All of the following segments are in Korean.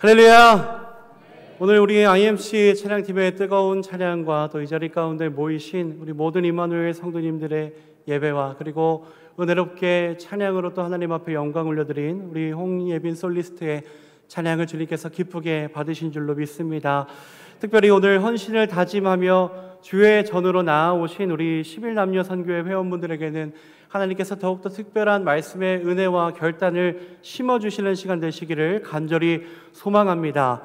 할렐루야! 오늘 우리 IMC 찬양팀의 뜨거운 찬양과 또 이 자리 가운데 모이신 우리 모든 임마누엘 성도님들의 예배와 그리고 은혜롭게 찬양으로 또 하나님 앞에 영광 올려드린 우리 홍예빈 솔리스트의 찬양을 주님께서 기쁘게 받으신 줄로 믿습니다. 특별히 오늘 헌신을 다짐하며 주의 전으로 나아오신 우리 11남녀 선교회 회원분들에게는 하나님께서 더욱더 특별한 말씀의 은혜와 결단을 심어주시는 시간 되시기를 간절히 소망합니다.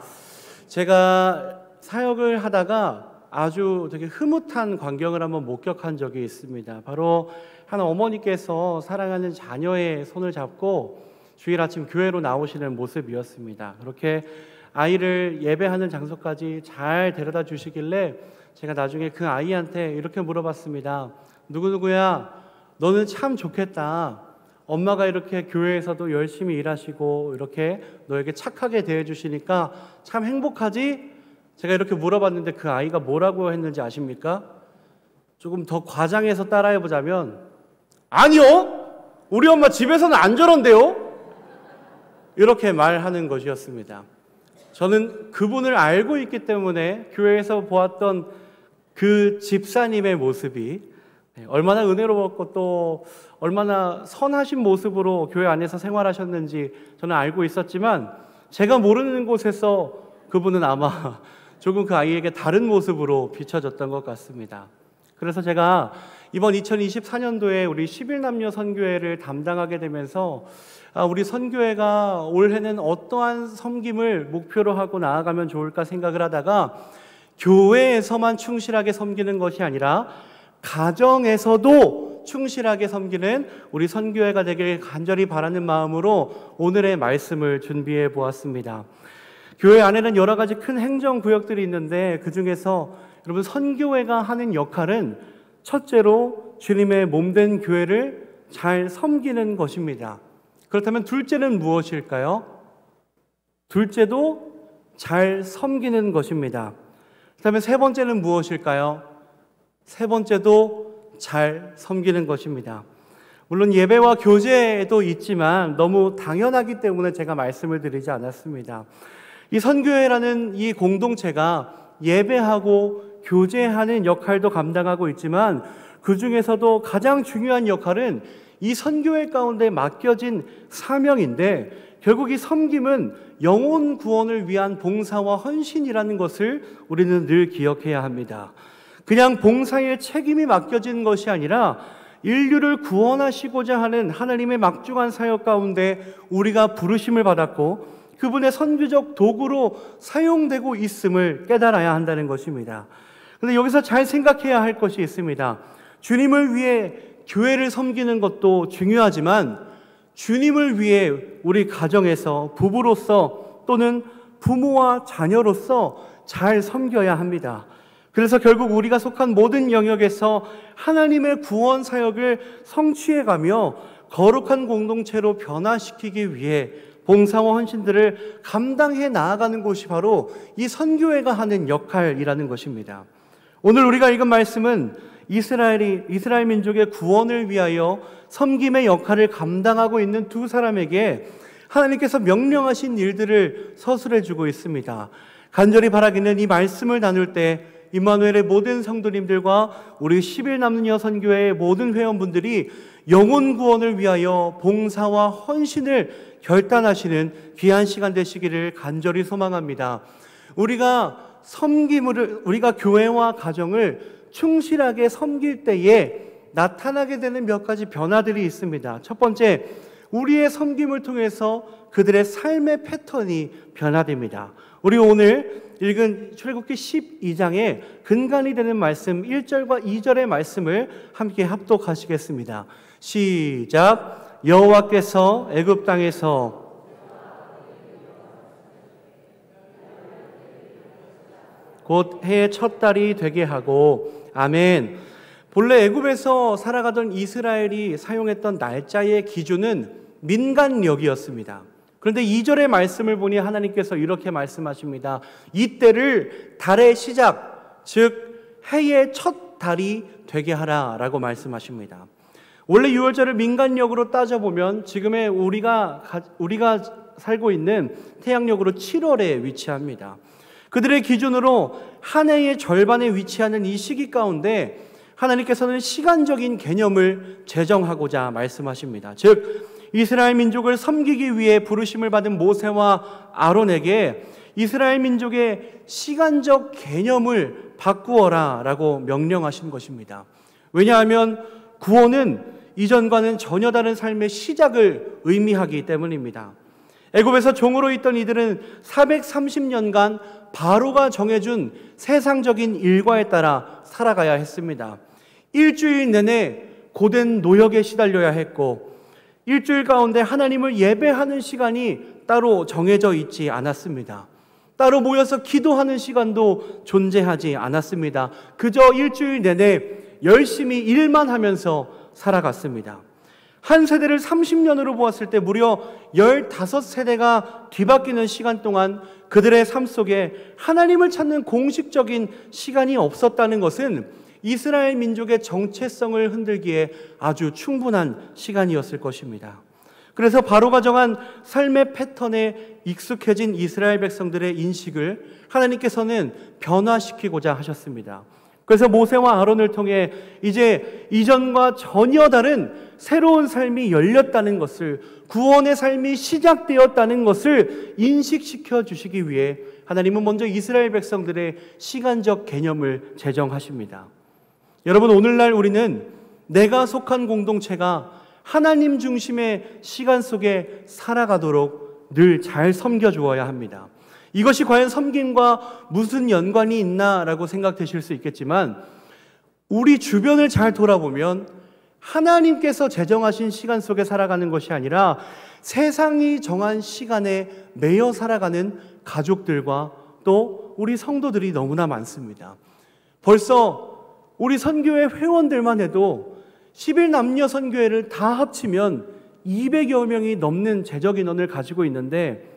제가 사역을 하다가 아주 되게 흐뭇한 광경을 한번 목격한 적이 있습니다. 바로 한 어머니께서 사랑하는 자녀의 손을 잡고 주일 아침 교회로 나오시는 모습이었습니다. 그렇게 아이를 예배하는 장소까지 잘 데려다 주시길래 제가 나중에 그 아이한테 이렇게 물어봤습니다. 누구누구야, 너는 참 좋겠다. 엄마가 이렇게 교회에서도 열심히 일하시고 이렇게 너에게 착하게 대해주시니까 참 행복하지? 제가 이렇게 물어봤는데 그 아이가 뭐라고 했는지 아십니까? 조금 더 과장해서 따라해보자면 아니요! 우리 엄마 집에서는 안 저런데요? 이렇게 말하는 것이었습니다. 저는 그분을 알고 있기 때문에 교회에서 보았던 그 집사님의 모습이 얼마나 은혜로웠고 또 얼마나 선하신 모습으로 교회 안에서 생활하셨는지 저는 알고 있었지만 제가 모르는 곳에서 그분은 아마 조금 그 아이에게 다른 모습으로 비춰졌던 것 같습니다. 그래서 제가 이번 2024년도에 우리 11남녀 선교회를 담당하게 되면서 우리 선교회가 올해는 어떠한 섬김을 목표로 하고 나아가면 좋을까 생각을 하다가 교회에서만 충실하게 섬기는 것이 아니라 가정에서도 충실하게 섬기는 우리 선교회가 되길 간절히 바라는 마음으로 오늘의 말씀을 준비해 보았습니다. 교회 안에는 여러 가지 큰 행정구역들이 있는데 그 중에서 여러분 선교회가 하는 역할은 첫째로 주님의 몸된 교회를 잘 섬기는 것입니다. 그렇다면 둘째는 무엇일까요? 둘째도 잘 섬기는 것입니다. 그렇다면 세 번째는 무엇일까요? 세 번째도 잘 섬기는 것입니다. 물론 예배와 교제도 있지만 너무 당연하기 때문에 제가 말씀을 드리지 않았습니다. 이 선교회라는 이 공동체가 예배하고 교제하는 역할도 감당하고 있지만 그 중에서도 가장 중요한 역할은 이 선교회 가운데 맡겨진 사명인데 결국 이 섬김은 영혼 구원을 위한 봉사와 헌신이라는 것을 우리는 늘 기억해야 합니다. 그냥 봉사의 책임이 맡겨진 것이 아니라 인류를 구원하시고자 하는 하나님의 막중한 사역 가운데 우리가 부르심을 받았고 그분의 선교적 도구로 사용되고 있음을 깨달아야 한다는 것입니다. 그런데 여기서 잘 생각해야 할 것이 있습니다. 주님을 위해 교회를 섬기는 것도 중요하지만 주님을 위해 우리 가정에서 부부로서 또는 부모와 자녀로서 잘 섬겨야 합니다. 그래서 결국 우리가 속한 모든 영역에서 하나님의 구원 사역을 성취해가며 거룩한 공동체로 변화시키기 위해 봉사와 헌신들을 감당해 나아가는 곳이 바로 이 선교회가 하는 역할이라는 것입니다. 오늘 우리가 읽은 말씀은 이스라엘 민족의 구원을 위하여 섬김의 역할을 감당하고 있는 두 사람에게 하나님께서 명령하신 일들을 서술해 주고 있습니다. 간절히 바라기는 이 말씀을 나눌 때 임마누엘의 모든 성도님들과 우리 11남녀 선교회의 모든 회원분들이 영혼 구원을 위하여 봉사와 헌신을 결단하시는 귀한 시간 되시기를 간절히 소망합니다. 우리가 교회와 가정을 충실하게 섬길 때에 나타나게 되는 몇 가지 변화들이 있습니다. 첫 번째, 우리의 섬김을 통해서 그들의 삶의 패턴이 변화됩니다. 우리 오늘 읽은 출애굽기 12장에 근간이 되는 말씀 1절과 2절의 말씀을 함께 합독하시겠습니다. 시작. 여호와께서 애굽 땅에서 곧 해의 첫 달이 되게 하고 아멘. 본래 애굽에서 살아가던 이스라엘이 사용했던 날짜의 기준은 민간력이었습니다. 그런데 2절의 말씀을 보니 하나님께서 이렇게 말씀하십니다. 이때를 달의 시작, 즉 해의 첫 달이 되게 하라라고 말씀하십니다. 원래 유월절을 민간력으로 따져보면 지금의 우리가 살고 있는 태양력으로 7월에 위치합니다. 그들의 기준으로 한 해의 절반에 위치하는 이 시기 가운데 하나님께서는 시간적인 개념을 제정하고자 말씀하십니다. 즉 이스라엘 민족을 섬기기 위해 부르심을 받은 모세와 아론에게 이스라엘 민족의 시간적 개념을 바꾸어라 라고 명령하신 것입니다. 왜냐하면 구원은 이전과는 전혀 다른 삶의 시작을 의미하기 때문입니다. 애굽에서 종으로 있던 이들은 430년간 바로가 정해준 세상적인 일과에 따라 살아가야 했습니다. 일주일 내내 고된 노역에 시달려야 했고 일주일 가운데 하나님을 예배하는 시간이 따로 정해져 있지 않았습니다. 따로 모여서 기도하는 시간도 존재하지 않았습니다. 그저 일주일 내내 열심히 일만 하면서 살아갔습니다. 한 세대를 30년으로 보았을 때 무려 15세대가 뒤바뀌는 시간 동안 그들의 삶 속에 하나님을 찾는 공식적인 시간이 없었다는 것은 이스라엘 민족의 정체성을 흔들기에 아주 충분한 시간이었을 것입니다. 그래서 바로가 정한 삶의 패턴에 익숙해진 이스라엘 백성들의 인식을 하나님께서는 변화시키고자 하셨습니다. 그래서 모세와 아론을 통해 이제 이전과 전혀 다른 새로운 삶이 열렸다는 것을, 구원의 삶이 시작되었다는 것을 인식시켜 주시기 위해 하나님은 먼저 이스라엘 백성들의 시간적 개념을 제정하십니다. 여러분, 오늘날 우리는 내가 속한 공동체가 하나님 중심의 시간 속에 살아가도록 늘 잘 섬겨주어야 합니다. 이것이 과연 섬김과 무슨 연관이 있나라고 생각되실 수 있겠지만 우리 주변을 잘 돌아보면 하나님께서 제정하신 시간 속에 살아가는 것이 아니라 세상이 정한 시간에 매여 살아가는 가족들과 또 우리 성도들이 너무나 많습니다. 벌써 우리 선교회 회원들만 해도 11남녀 선교회를 다 합치면 200여 명이 넘는 재적 인원을 가지고 있는데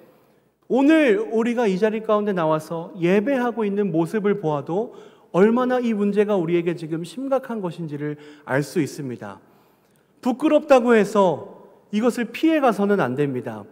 오늘 우리가 이 자리 가운데 나와서 예배하고 있는 모습을 보아도 얼마나 이 문제가 우리에게 지금 심각한 것인지를 알 수 있습니다. 부끄럽다고 해서 이것을 피해가서는 안 됩니다.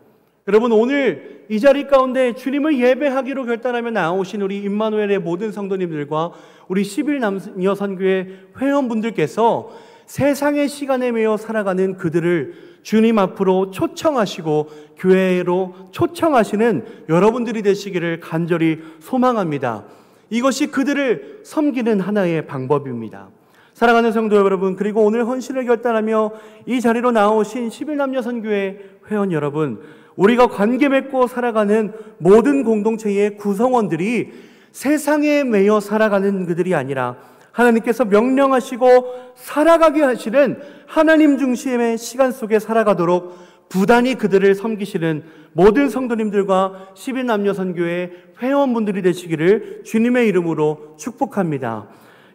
여러분, 오늘 이 자리 가운데 주님을 예배하기로 결단하며 나오신 우리 임마누엘의 모든 성도님들과 우리 11남녀 선교회 회원분들께서 세상의 시간에 매여 살아가는 그들을 주님 앞으로 초청하시고 교회로 초청하시는 여러분들이 되시기를 간절히 소망합니다. 이것이 그들을 섬기는 하나의 방법입니다. 사랑하는 성도 여러분, 그리고 오늘 헌신을 결단하며 이 자리로 나오신 11남녀 선교회 회원 여러분, 우리가 관계 맺고 살아가는 모든 공동체의 구성원들이 세상에 매여 살아가는 그들이 아니라 하나님께서 명령하시고 살아가게 하시는 하나님 중심의 시간 속에 살아가도록 부단히 그들을 섬기시는 모든 성도님들과 11남녀 선교회 회원분들이 되시기를 주님의 이름으로 축복합니다.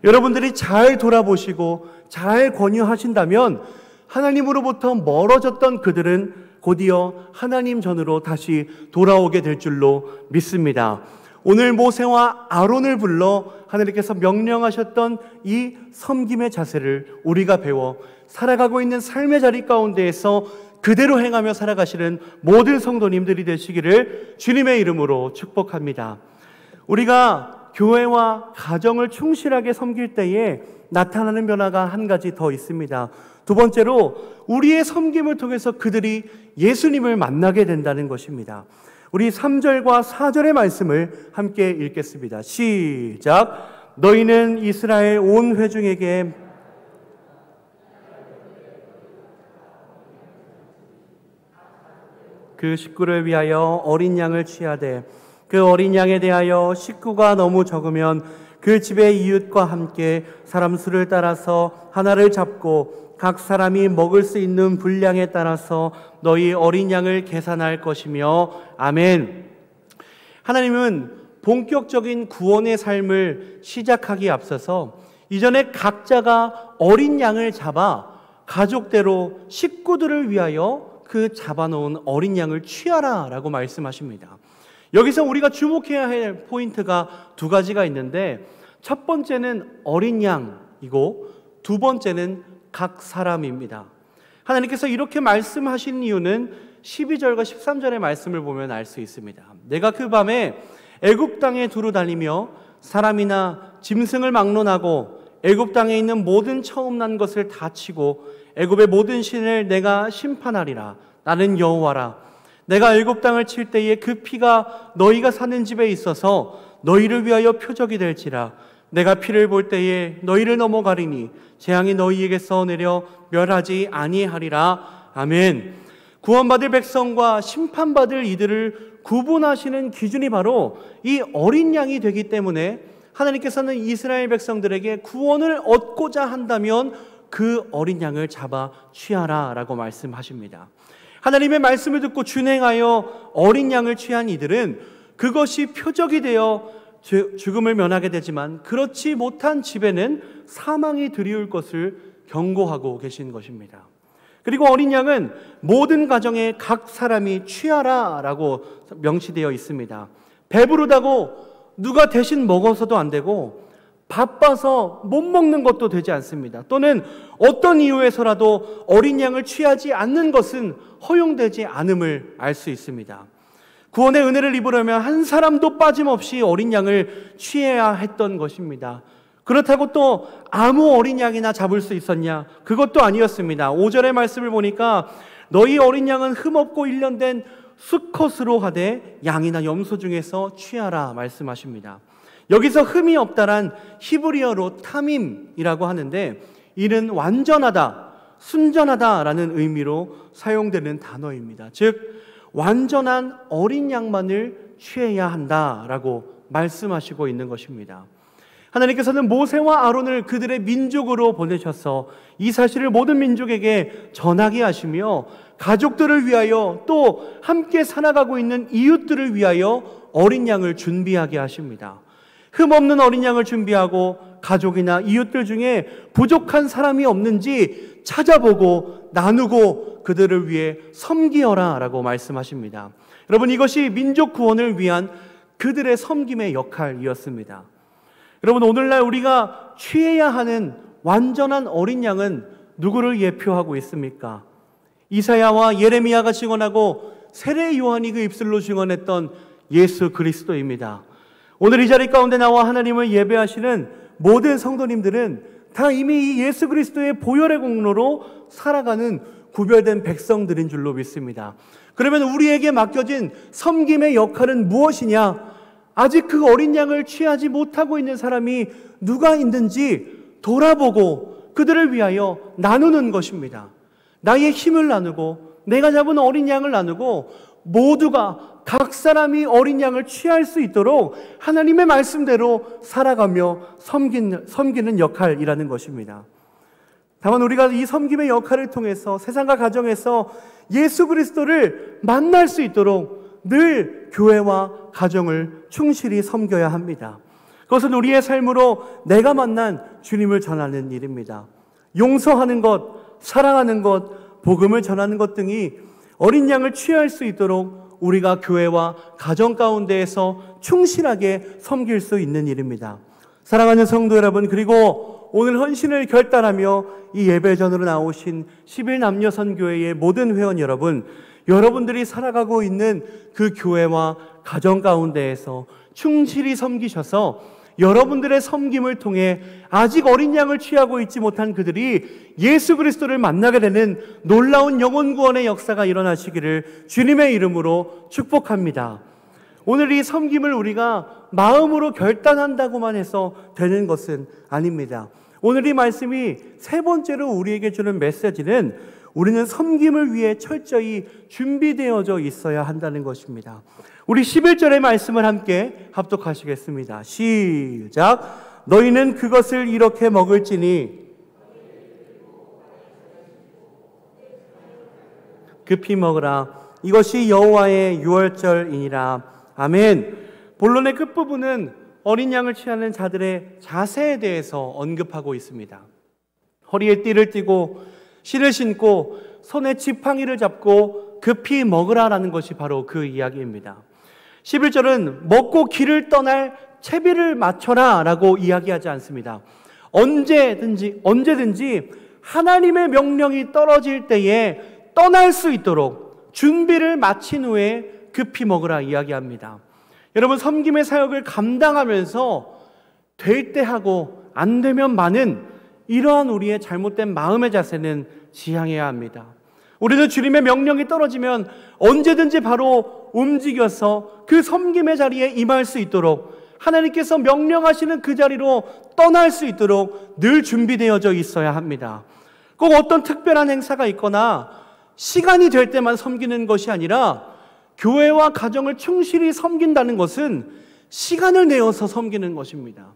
여러분들이 잘 돌아보시고 잘 권유하신다면 하나님으로부터 멀어졌던 그들은 곧이어 하나님 전으로 다시 돌아오게 될 줄로 믿습니다. 오늘 모세와 아론을 불러 하나님께서 명령하셨던 이 섬김의 자세를 우리가 배워 살아가고 있는 삶의 자리 가운데에서 그대로 행하며 살아가시는 모든 성도님들이 되시기를 주님의 이름으로 축복합니다. 우리가 교회와 가정을 충실하게 섬길 때에 나타나는 변화가 한 가지 더 있습니다. 두 번째로 우리의 섬김을 통해서 그들이 예수님을 만나게 된다는 것입니다. 우리 3절과 4절의 말씀을 함께 읽겠습니다. 시작. 너희는 이스라엘 온 회중에게 그 식구를 위하여 어린 양을 취하되 그 어린 양에 대하여 식구가 너무 적으면 그 집의 이웃과 함께 사람 수를 따라서 하나를 잡고 각 사람이 먹을 수 있는 분량에 따라서 너희 어린 양을 계산할 것이며 아멘. 하나님은 본격적인 구원의 삶을 시작하기에 앞서서 이전에 각자가 어린 양을 잡아 가족대로 식구들을 위하여 그 잡아놓은 어린 양을 취하라 라고 말씀하십니다. 여기서 우리가 주목해야 할 포인트가 두 가지가 있는데 첫 번째는 어린 양이고 두 번째는 각 사람입니다. 하나님께서 이렇게 말씀하신 이유는 12절과 13절의 말씀을 보면 알 수 있습니다. 내가 그 밤에 애굽 땅에 두루 달리며 사람이나 짐승을 막론하고 애굽 땅에 있는 모든 처음 난 것을 다 치고 애굽의 모든 신을 내가 심판하리라. 나는 여호와라. 내가 애굽 땅을 칠 때에 그 피가 너희가 사는 집에 있어서 너희를 위하여 표적이 될지라. 내가 피를 볼 때에 너희를 넘어가리니 재앙이 너희에게서 내려 멸하지 아니하리라. 아멘. 구원받을 백성과 심판받을 이들을 구분하시는 기준이 바로 이 어린 양이 되기 때문에 하나님께서는 이스라엘 백성들에게 구원을 얻고자 한다면 그 어린 양을 잡아 취하라 라고 말씀하십니다. 하나님의 말씀을 듣고 준행하여 어린 양을 취한 이들은 그것이 표적이 되어 죽음을 면하게 되지만 그렇지 못한 집에는 사망이 드리울 것을 경고하고 계신 것입니다. 그리고 어린 양은 모든 가정에 각 사람이 취하라 라고 명시되어 있습니다. 배부르다고 누가 대신 먹어서도 안 되고 바빠서 못 먹는 것도 되지 않습니다. 또는 어떤 이유에서라도 어린 양을 취하지 않는 것은 허용되지 않음을 알 수 있습니다. 구원의 은혜를 입으려면 한 사람도 빠짐없이 어린 양을 취해야 했던 것입니다. 그렇다고 또 아무 어린 양이나 잡을 수 있었냐? 그것도 아니었습니다. 5절의 말씀을 보니까 너희 어린 양은 흠없고 일련된 수컷으로 하되 양이나 염소 중에서 취하라 말씀하십니다. 여기서 흠이 없다란 히브리어로 타밈이라고 하는데 이는 완전하다, 순전하다라는 의미로 사용되는 단어입니다. 즉 완전한 어린 양만을 취해야 한다라고 말씀하시고 있는 것입니다. 하나님께서는 모세와 아론을 그들의 민족으로 보내셔서 이 사실을 모든 민족에게 전하게 하시며 가족들을 위하여 또 함께 살아가고 있는 이웃들을 위하여 어린 양을 준비하게 하십니다. 흠없는 어린 양을 준비하고 가족이나 이웃들 중에 부족한 사람이 없는지 찾아보고 나누고 그들을 위해 섬기어라 라고 말씀하십니다. 여러분, 이것이 민족 구원을 위한 그들의 섬김의 역할이었습니다. 여러분, 오늘날 우리가 취해야 하는 완전한 어린 양은 누구를 예표하고 있습니까? 이사야와 예레미야가 증언하고 세례 요한이 그 입술로 증언했던 예수 그리스도입니다. 오늘 이 자리 가운데 나와 하나님을 예배하시는 모든 성도님들은 다 이미 이 예수 그리스도의 보혈의 공로로 살아가는 구별된 백성들인 줄로 믿습니다. 그러면 우리에게 맡겨진 섬김의 역할은 무엇이냐? 아직 그 어린 양을 취하지 못하고 있는 사람이 누가 있는지 돌아보고 그들을 위하여 나누는 것입니다. 나의 힘을 나누고 내가 잡은 어린 양을 나누고 모두가 각 사람이 어린 양을 취할 수 있도록 하나님의 말씀대로 살아가며 섬기는 역할이라는 것입니다. 다만 우리가 이 섬김의 역할을 통해서 세상과 가정에서 예수 그리스도를 만날 수 있도록 늘 교회와 가정을 충실히 섬겨야 합니다. 그것은 우리의 삶으로 내가 만난 주님을 전하는 일입니다. 용서하는 것, 사랑하는 것, 복음을 전하는 것 등이 어린 양을 취할 수 있도록 우리가 교회와 가정 가운데에서 충실하게 섬길 수 있는 일입니다. 사랑하는 성도 여러분, 그리고 오늘 헌신을 결단하며 이 예배전으로 나오신 11남녀 선교회의 모든 회원 여러분, 여러분들이 살아가고 있는 그 교회와 가정 가운데에서 충실히 섬기셔서 여러분들의 섬김을 통해 아직 어린 양을 취하고 있지 못한 그들이 예수 그리스도를 만나게 되는 놀라운 영혼 구원의 역사가 일어나시기를 주님의 이름으로 축복합니다. 오늘 이 섬김을 우리가 마음으로 결단한다고만 해서 되는 것은 아닙니다. 오늘 이 말씀이 세 번째로 우리에게 주는 메시지는 우리는 섬김을 위해 철저히 준비되어져 있어야 한다는 것입니다. 우리 11절의 말씀을 함께 합독하시겠습니다. 시작. 너희는 그것을 이렇게 먹을지니 급히 먹으라. 이것이 여호와의 유월절이니라. 아멘. 본론의 끝부분은 어린 양을 취하는 자들의 자세에 대해서 언급하고 있습니다. 허리에 띠를 띠고 실을 신고 손에 지팡이를 잡고 급히 먹으라라는 것이 바로 그 이야기입니다. 11절은 먹고 길을 떠날 채비를 맞춰라 라고 이야기하지 않습니다. 언제든지 하나님의 명령이 떨어질 때에 떠날 수 있도록 준비를 마친 후에 급히 먹으라 이야기합니다. 여러분, 섬김의 사역을 감당하면서 될 때 하고 안 되면 마는 이러한 우리의 잘못된 마음의 자세는 지향해야 합니다. 우리는 주님의 명령이 떨어지면 언제든지 바로 움직여서 그 섬김의 자리에 임할 수 있도록, 하나님께서 명령하시는 그 자리로 떠날 수 있도록 늘 준비되어져 있어야 합니다. 꼭 어떤 특별한 행사가 있거나 시간이 될 때만 섬기는 것이 아니라, 교회와 가정을 충실히 섬긴다는 것은 시간을 내어서 섬기는 것입니다.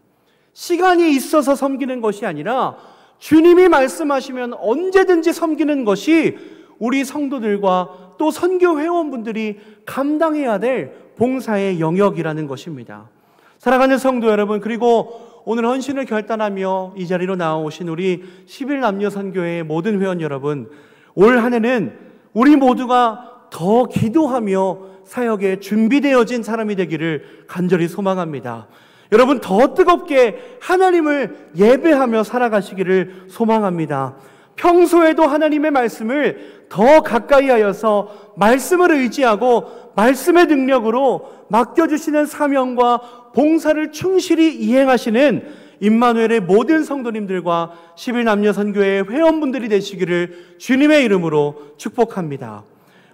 시간이 있어서 섬기는 것이 아니라 주님이 말씀하시면 언제든지 섬기는 것이 우리 성도들과 또 선교 회원분들이 감당해야 될 봉사의 영역이라는 것입니다. 사랑하는 성도 여러분, 그리고 오늘 헌신을 결단하며 이 자리로 나오신 우리 11남녀 선교회의 모든 회원 여러분, 올 한 해는 우리 모두가 더 기도하며 사역에 준비되어진 사람이 되기를 간절히 소망합니다. 여러분, 더 뜨겁게 하나님을 예배하며 살아가시기를 소망합니다. 평소에도 하나님의 말씀을 더 가까이 하여서 말씀을 의지하고 말씀의 능력으로 맡겨주시는 사명과 봉사를 충실히 이행하시는 임마누엘의 모든 성도님들과 11남녀 선교회 회원분들이 되시기를 주님의 이름으로 축복합니다.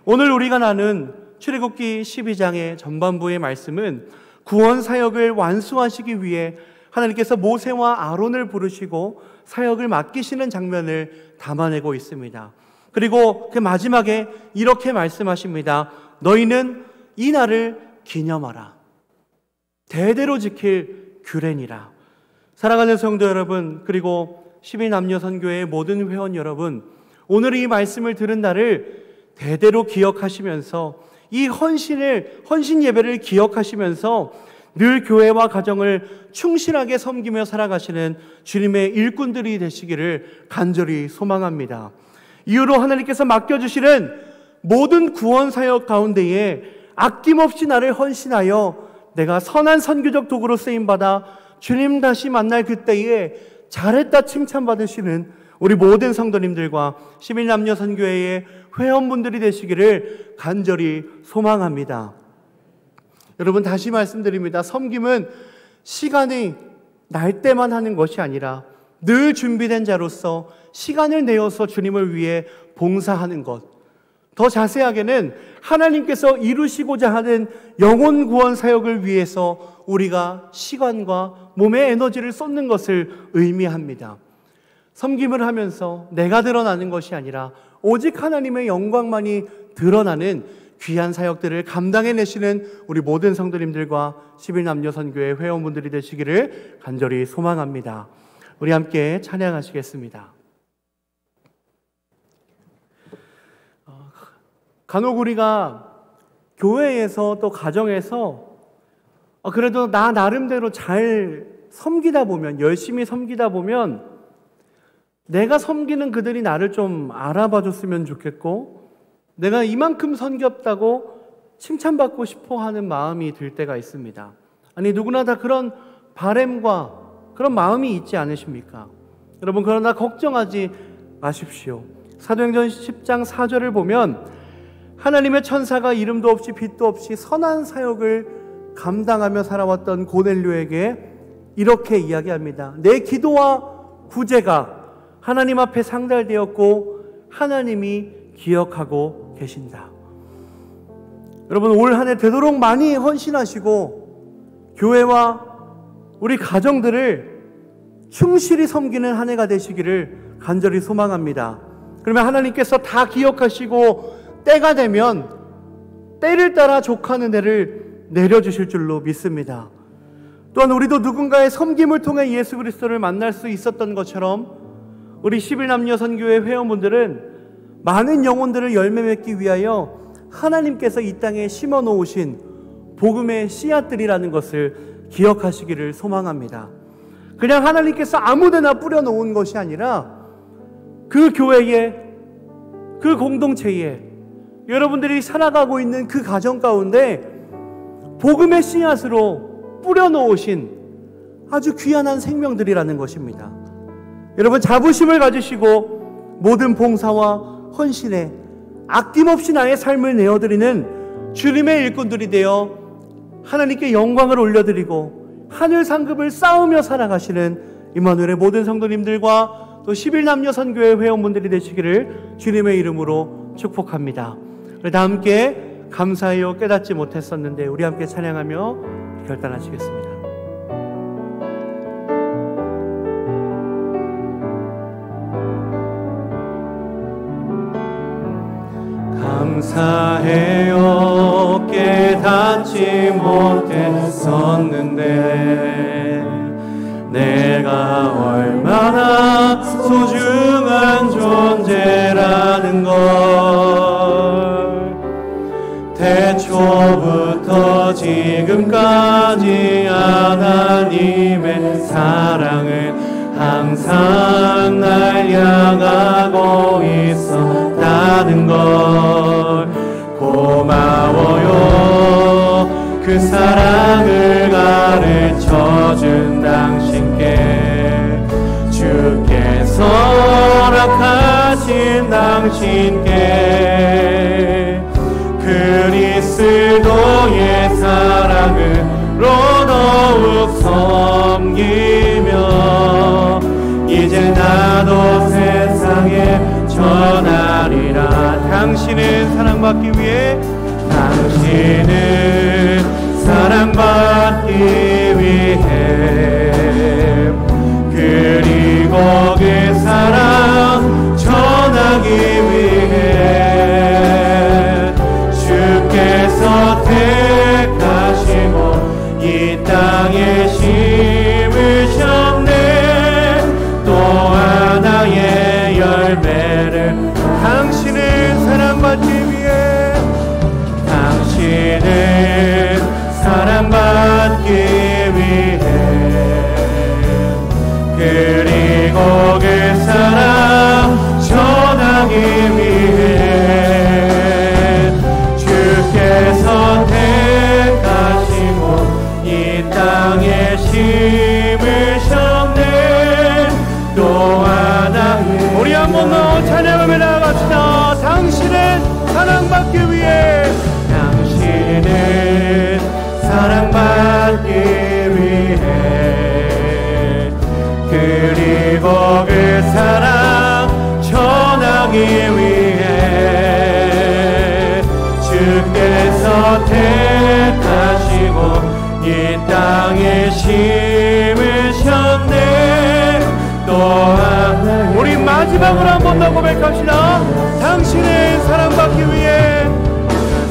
오늘 우리가 나눈 출애굽기 12장의 전반부의 말씀은 구원 사역을 완수하시기 위해 하나님께서 모세와 아론을 부르시고 사역을 맡기시는 장면을 담아내고 있습니다. 그리고 그 마지막에 이렇게 말씀하십니다. 너희는 이 날을 기념하라. 대대로 지킬 규례니라. 사랑하는 성도 여러분, 그리고 12남녀 선교회의 모든 회원 여러분, 오늘 이 말씀을 들은 날을 대대로 기억하시면서 이 헌신 예배를 기억하시면서 늘 교회와 가정을 충실하게 섬기며 살아가시는 주님의 일꾼들이 되시기를 간절히 소망합니다. 이후로 하나님께서 맡겨주시는 모든 구원 사역 가운데에 아낌없이 나를 헌신하여 내가 선한 선교적 도구로 쓰임받아 주님 다시 만날 그때에 잘했다 칭찬받으시는 우리 모든 성도님들과 11남녀 선교회의 회원분들이 되시기를 간절히 소망합니다. 여러분, 다시 말씀드립니다. 섬김은 시간이 날 때만 하는 것이 아니라 늘 준비된 자로서 시간을 내어서 주님을 위해 봉사하는 것, 더 자세하게는 하나님께서 이루시고자 하는 영혼 구원 사역을 위해서 우리가 시간과 몸의 에너지를 쏟는 것을 의미합니다. 섬김을 하면서 내가 드러나는 것이 아니라 오직 하나님의 영광만이 드러나는 귀한 사역들을 감당해내시는 우리 모든 성도님들과 11남녀 선교회 회원분들이 되시기를 간절히 소망합니다. 우리 함께 찬양하시겠습니다. 간혹 우리가 교회에서 또 가정에서 그래도 나 나름대로 잘 섬기다 보면, 열심히 섬기다 보면 내가 섬기는 그들이 나를 좀 알아봐 줬으면 좋겠고, 내가 이만큼 섬겼다고 칭찬받고 싶어 하는 마음이 들 때가 있습니다. 아니, 누구나 다 그런 바램과 그런 마음이 있지 않으십니까? 여러분, 그러나 걱정하지 마십시오. 사도행전 10장 4절을 보면 하나님의 천사가 이름도 없이 빛도 없이 선한 사역을 감당하며 살아왔던 고넬료에게 이렇게 이야기합니다. 내 기도와 구제가 하나님 앞에 상달되었고 하나님이 기억하고 계신다. 여러분, 올 한 해 되도록 많이 헌신하시고 교회와 우리 가정들을 충실히 섬기는 한 해가 되시기를 간절히 소망합니다. 그러면 하나님께서 다 기억하시고 때가 되면 때를 따라 족하는 애를 내려주실 줄로 믿습니다. 또한 우리도 누군가의 섬김을 통해 예수 그리스도를 만날 수 있었던 것처럼 우리 11남녀 선교회 회원분들은 많은 영혼들을 열매 맺기 위하여 하나님께서 이 땅에 심어 놓으신 복음의 씨앗들이라는 것을 기억하시기를 소망합니다. 그냥 하나님께서 아무데나 뿌려 놓은 것이 아니라 그 교회에, 그 공동체에, 여러분들이 살아가고 있는 그 가정 가운데 복음의 씨앗으로 뿌려 놓으신 아주 귀한 생명들이라는 것입니다. 여러분, 자부심을 가지시고 모든 봉사와 헌신에 아낌없이 나의 삶을 내어드리는 주님의 일꾼들이 되어 하나님께 영광을 올려드리고 하늘 상급을 쌓으며 살아가시는 임마누엘의 모든 성도님들과 또 11남녀 선교회 회원분들이 되시기를 주님의 이름으로 축복합니다. 다 함께 감사해요 깨닫지 못했었는데 우리 함께 찬양하며 결단하시겠습니다. 감사해요 깨닫지 못했었는데 내가 얼마나 소중한 존재라는 걸 태초부터 지금까지 하나님의 사랑은 항상 날 향하고 있었다는 걸 고마워요 그 사랑을 가르쳐준 당신께 주께서 허락하신 당신께 그리스도의 사랑으로 더욱 섬기며 이제 나도 세상에 전하리라. 당신은 사랑받기 위해 당신은 사랑받기 위해 그리고 그 사랑 전하기 위해 주께서 택하시고 이 땅에 심으셨네. 또 하나의 열매를 당신은 사랑받기 위해 당신은 사랑받기 위해 그리고 그 사랑 전하기 위해 주께서 택하시고 이 땅에 심으셨네. 또 하나의 우리 한 번 더 찬양하며 나아갑시다. 당신은 사랑받기 위해 당신은 사랑받기 위해 그리고 그 사랑 전하기 위해 주께서 택하시고 이 땅에 심으셨네. 또 하나 우리 마지막으로 한 번 더 고백합시다. 당신은 사랑받기 위해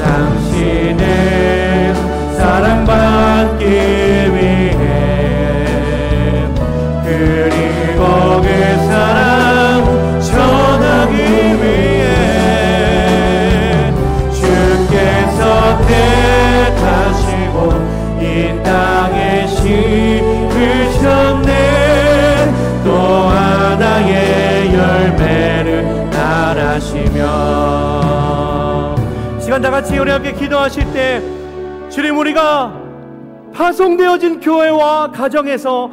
당신은 사랑받기 위해 그리고 그 사랑 전하기 위해 주께서 택하시고 이 땅에 심으셨네. 또 하나의 열매를 따라시며 시간 다같이 우리 함께 기도하실 때 주님 우리가 파송되어진 교회와 가정에서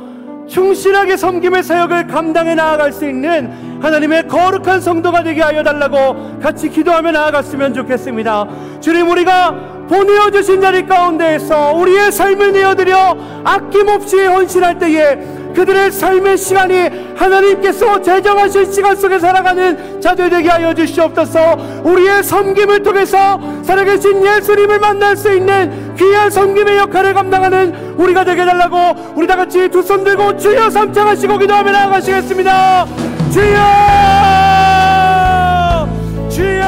충실하게 섬김의 사역을 감당해 나아갈 수 있는 하나님의 거룩한 성도가 되게 하여 달라고 같이 기도하며 나아갔으면 좋겠습니다. 주님 우리가 보내어 주신 자리 가운데에서 우리의 삶을 내어드려 아낌없이 헌신할 때에 그들의 삶의 시간이 하나님께서 제정하신 시간 속에 살아가는 자들 되게 하여 주시옵소서. 우리의 섬김을 통해서 살아계신 예수님을 만날 수 있는 귀한 섬김의 역할을 감당하는 우리가 되게 해달라고 우리 다같이 두 손 들고 주여 삼창하시고 기도하며 나아가시겠습니다. 주여 주여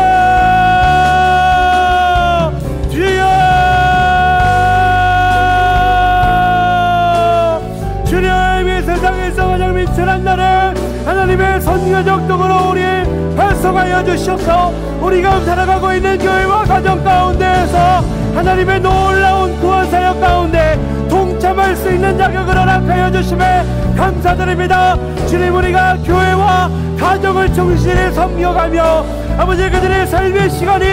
주여 주님의 세상에서 가장 미천한 날에 하나님의 선교적 도구로 우리를 발송하여 주셔서 우리가 살아가고 있는 교회와 가정 가운데에서 하나님의 놀라운 구원사역 가운데 동참할 수 있는 자격을 허락하여 주심에 감사드립니다. 주님 우리가 교회와 가정을 충실히 섬겨가며 아버지 그들의 삶의 시간이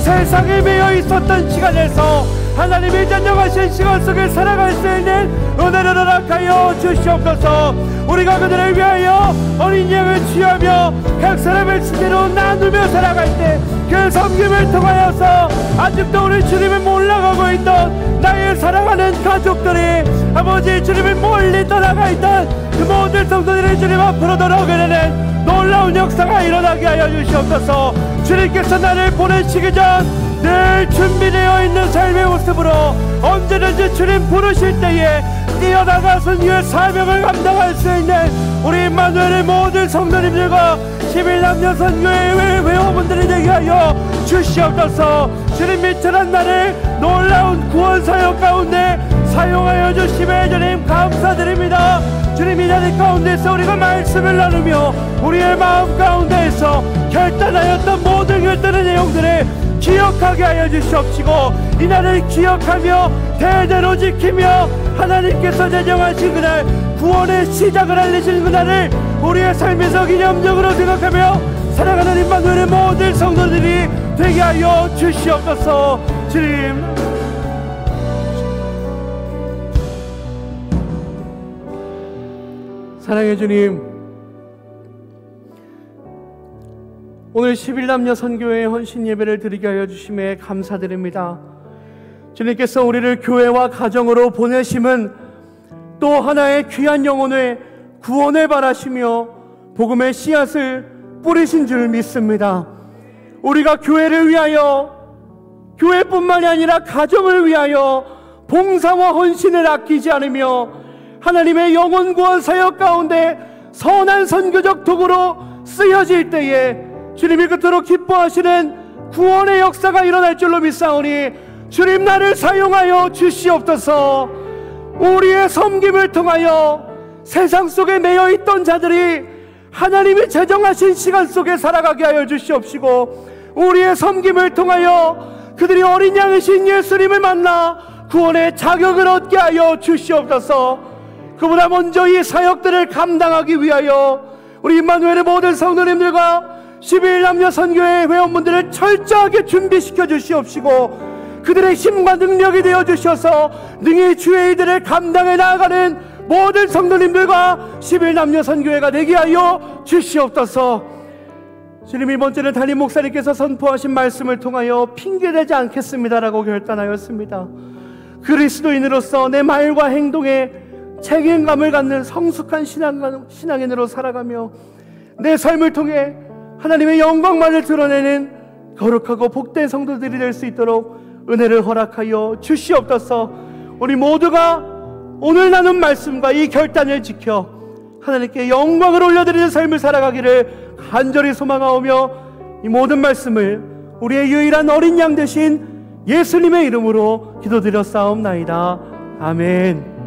세상에 매여 있었던 시간에서 하나님의 진정하신 시간 속에 살아갈 수 있는 은혜를 허락하여 주시옵소서. 우리가 그들을 위하여 어린 양을 취하며 각 사람을 지대로 나누며 살아갈 때 그 섬김을 통하여서 아직도 우리 주님을 몰라가고 있던 나의 사랑하는 가족들이 아버지 주님을 멀리 떠나가 있던 그 모든 성도들이 주님 앞으로 돌아오게 되는 놀라운 역사가 일어나게 하여 주시옵소서. 주님께서 나를 보내시기 전 늘 준비되어 있는 삶의 모습으로 언제든지 주님 부르실 때에 뛰어나가서 주의 사명을 감당할 수 있는 우리 임마누엘의 모든 성도님들과 11남녀 선교회 회원분들이 되게 하여 주시옵소서. 주님 미천한 나를 놀라운 구원 사역 가운데 사용하여 주심에 주님 감사드립니다. 주님 이 자리 가운데서 우리가 말씀을 나누며 우리의 마음 가운데에서 결단하였던 모든 결단의 내용들을 기억하게 하여 주시옵시고 이날을 기억하며 대대로 지키며 하나님께서 제정하신 그날 구원의 시작을 알리시는 그날을 우리의 삶에서 기념적으로 생각하며 살아가는 임마누엘의 모든 성도들이 되게 하여 주시옵소서. 주님 사랑해 주님, 오늘 11남녀 선교회 헌신 예배를 드리게 하여 주심에 감사드립니다. 주님께서 우리를 교회와 가정으로 보내심은 또 하나의 귀한 영혼의 구원을 바라시며 복음의 씨앗을 뿌리신 줄 믿습니다. 우리가 교회를 위하여, 교회뿐만이 아니라 가정을 위하여 봉사와 헌신을 아끼지 않으며 하나님의 영혼 구원 사역 가운데 선한 선교적 도구로 쓰여질 때에 주님이 그토록 기뻐하시는 구원의 역사가 일어날 줄로 믿사오니 주님 나를 사용하여 주시옵소서. 우리의 섬김을 통하여 세상 속에 매여있던 자들이 하나님이 제정하신 시간 속에 살아가게 하여 주시옵시고 우리의 섬김을 통하여 그들이 어린 양이신 예수님을 만나 구원의 자격을 얻게 하여 주시옵소서. 그보다 먼저 이 사역들을 감당하기 위하여 우리 임마누엘의 모든 성도님들과 11남녀 선교회 회원분들을 철저하게 준비시켜 주시옵시고 그들의 힘과 능력이 되어 주셔서 능히 주의 일들을 감당해 나아가는 모든 성도님들과 11남녀 선교회가 되게 하여 주시옵소서. 주님 이번 주는 담임 목사님께서 선포하신 말씀을 통하여 핑계대지 않겠습니다라고 결단하였습니다. 그리스도인으로서 내 말과 행동에 책임감을 갖는 성숙한 신앙인으로 살아가며 내 삶을 통해 하나님의 영광만을 드러내는 거룩하고 복된 성도들이 될 수 있도록 은혜를 허락하여 주시옵소서. 우리 모두가 오늘 나눈 말씀과 이 결단을 지켜 하나님께 영광을 올려드리는 삶을 살아가기를 간절히 소망하오며 이 모든 말씀을 우리의 유일한 어린 양 되신 예수님의 이름으로 기도드렸사옵나이다. 아멘.